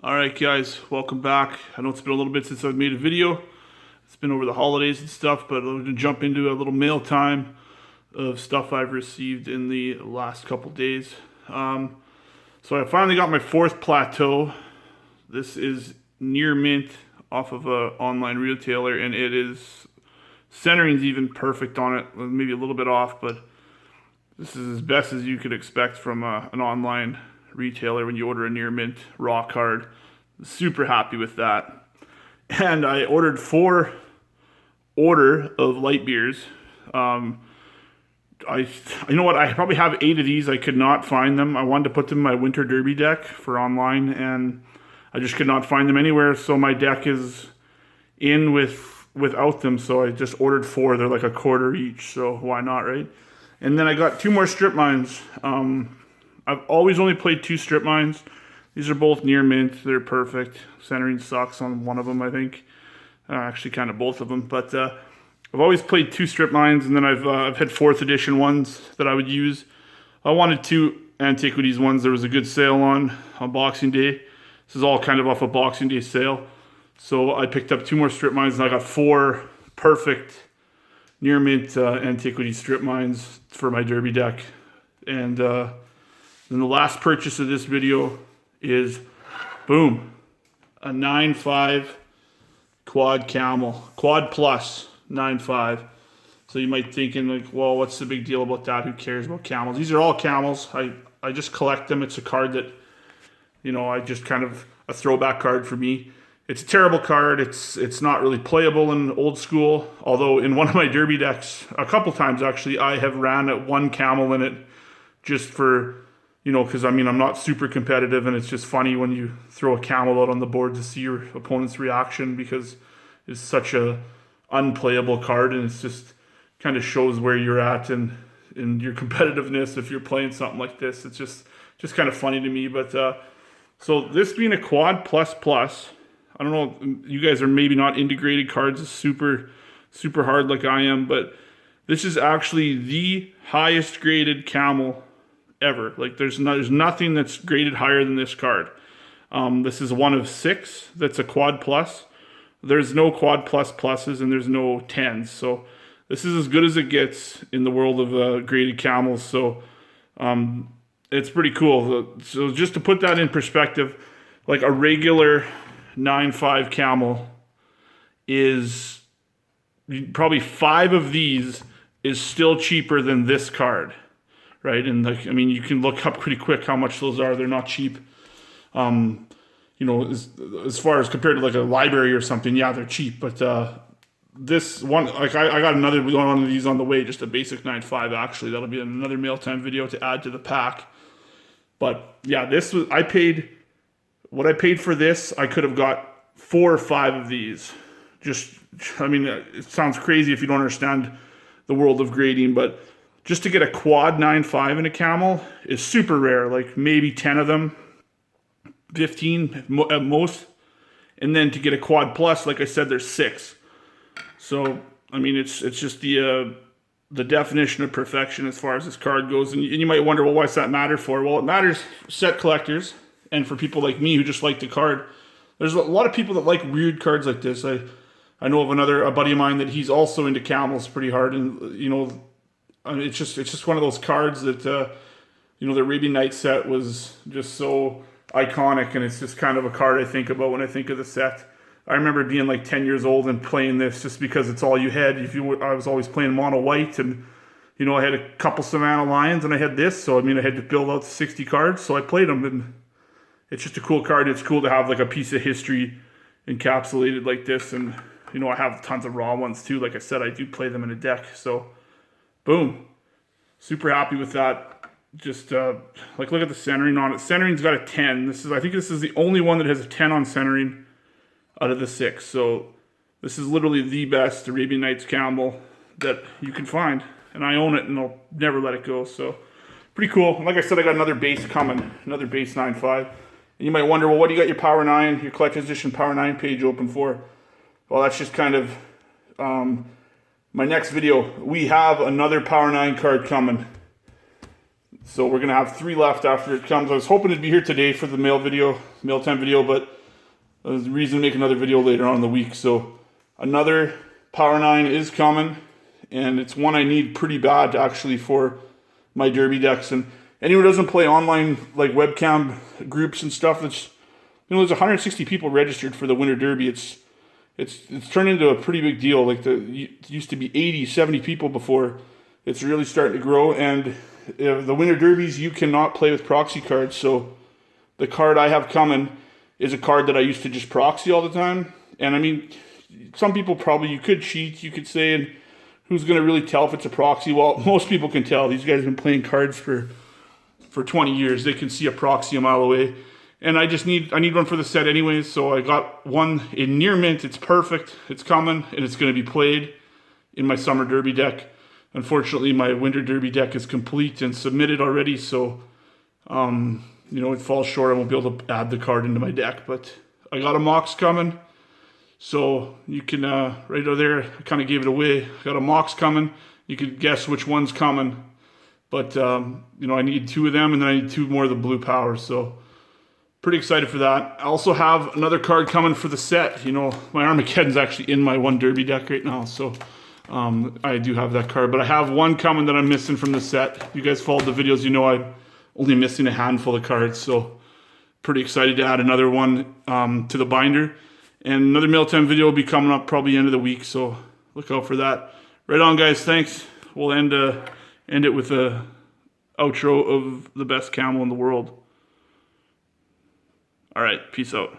Alright guys, welcome back. I know it's been a little bit since I've made a video. It's been over the holidays and stuff, but I'm going to jump into a little mail time of stuff I've received in the last couple days. So I finally got my fourth plateau. This is near mint off of an online retailer, and it is, centering's even perfect on it, maybe a little bit off, but this is as best as you could expect from an online retailer when you order a near mint raw card. Super happy with that. And I ordered 4 of light beers. You know what, I probably have 8 of these. I could not find them. I wanted to put them in my winter derby deck for online, and I just could not find them anywhere. So my deck is in without them. So I just ordered 4. They're like a quarter each. So why not, right? And then I got 2 more strip mines. I've always only played 2 strip mines. These are both near mint. They're perfect. Centering sucks on one of them, I think. Actually, kind of both of them. But I've always played 2 strip mines, and then I've had 4th edition ones that I would use. I wanted 2 Antiquities ones. There was a good sale on Boxing Day. This is all kind of off a Boxing Day sale. So I picked up 2 more strip mines, and I got 4 perfect near mint Antiquity strip mines for my derby deck. And then the last purchase of this video is, boom, a 9.5 quad camel, quad plus 9.5. So you might thinking like, well, what's the big deal about that? Who cares about camels? These are all camels. I just collect them. It's a card that, you know, I just kind of a throwback card for me. It's a terrible card. It's not really playable in old school. Although in one of my derby decks, a couple times actually, I have ran at 1 camel in it just for, you know, because I mean, I'm not super competitive, and it's just funny when you throw a camel out on the board to see your opponent's reaction, because it's such a unplayable card, and it's just kind of shows where you're at and in your competitiveness if you're playing something like this. It's just kind of funny to me. But so this being a quad plus plus, I don't know, you guys are maybe not integrated cards is super hard like I am, but this is actually the highest graded camel ever. Like there's nothing that's graded higher than this card. This is one of 6 that's a quad plus. There's no quad plus pluses, and there's no 10s. So this is as good as it gets in the world of graded camels. So it's pretty cool. So just to put that in perspective, like a regular 9.5 camel is probably 5 of these is still cheaper than this card. Right, and like, I mean, you can look up pretty quick how much those are. They're not cheap. You know, as far as compared to like a library or something, yeah, they're cheap. But this one, like I got another one of these on the way, just a basic 9.5 actually. That'll be another mail time video to add to the pack. But yeah, this was, what I paid for this, I could have got 4 or 5 of these. Just, I mean, it sounds crazy if you don't understand the world of grading, but just to get a quad 9.5 in a camel is super rare, like maybe 10 of them, 15 at most. And then to get a quad plus, like I said, there's 6. So, I mean, it's just the definition of perfection as far as this card goes. And you might wonder, well, what's that matter for? Well, it matters for set collectors and for people like me who just like the card. There's a lot of people that like weird cards like this. I know of a buddy of mine that he's also into camels pretty hard, and you know, I mean, it's just one of those cards that, you know, the Arabian Night set was just so iconic, and it's just kind of a card I think about when I think of the set. I remember being like 10 years old and playing this just because it's all you had. I was always playing mono white, and you know, I had a couple Savannah Lions, and I had this, so I mean, I had to build out 60 cards, so I played them, and it's just a cool card. It's cool to have like a piece of history encapsulated like this, and you know, I have tons of raw ones too. Like I said, I do play them in a deck, so. Boom. Super happy with that. Just like look at the centering on it. Centering's got a 10. I think this is the only one that has a 10 on centering out of the 6. So this is literally the best Arabian Nights camel that you can find. And I own it, and I'll never let it go. So pretty cool. Like I said, I got another base coming. Another base 9.5. And you might wonder, well, what do you got your Power 9, your Collector's Edition Power 9 page open for? Well, that's just kind of my next video. We have another Power 9 card coming. So we're gonna have 3 left after it comes. I was hoping it'd be here today for the mail time video, but there's a reason to make another video later on in the week. So another Power 9 is coming, and it's one I need pretty bad actually for my derby decks. And anyone who doesn't play online like webcam groups and stuff, that's, you know, there's 160 people registered for the Winter Derby. It's turned into a pretty big deal. Like it used to be 80, 70 people before. It's really starting to grow, and the Winter Derbies, you cannot play with proxy cards. So the card I have coming is a card that I used to just proxy all the time. And I mean, some people probably, you could cheat, you could say, and who's going to really tell if it's a proxy? Well, most people can tell. These guys have been playing cards for 20 years. They can see a proxy a mile away. And I need one for the set anyways, so I got one in near mint. It's perfect. It's coming, and it's going to be played in my Summer Derby deck. Unfortunately, my Winter Derby deck is complete and submitted already, so you know, it falls short. I won't be able to add the card into my deck, but I got a Mox coming. So you can, right over there, I kind of gave it away. I got a Mox coming. You could guess which one's coming. But, you know, I need 2 of them, and then I need 2 more of the blue power. So pretty excited for that. I also have another card coming for the set. You know, my Armageddon's actually in my 1 Derby deck right now. So I do have that card. But I have one coming that I'm missing from the set. You guys followed the videos, you know I'm only missing a handful of cards. So pretty excited to add another one to the binder. And another mail time video will be coming up probably end of the week, so look out for that. Right on, guys. Thanks. We'll end it with a outro of the best camel in the world. All right. Peace out.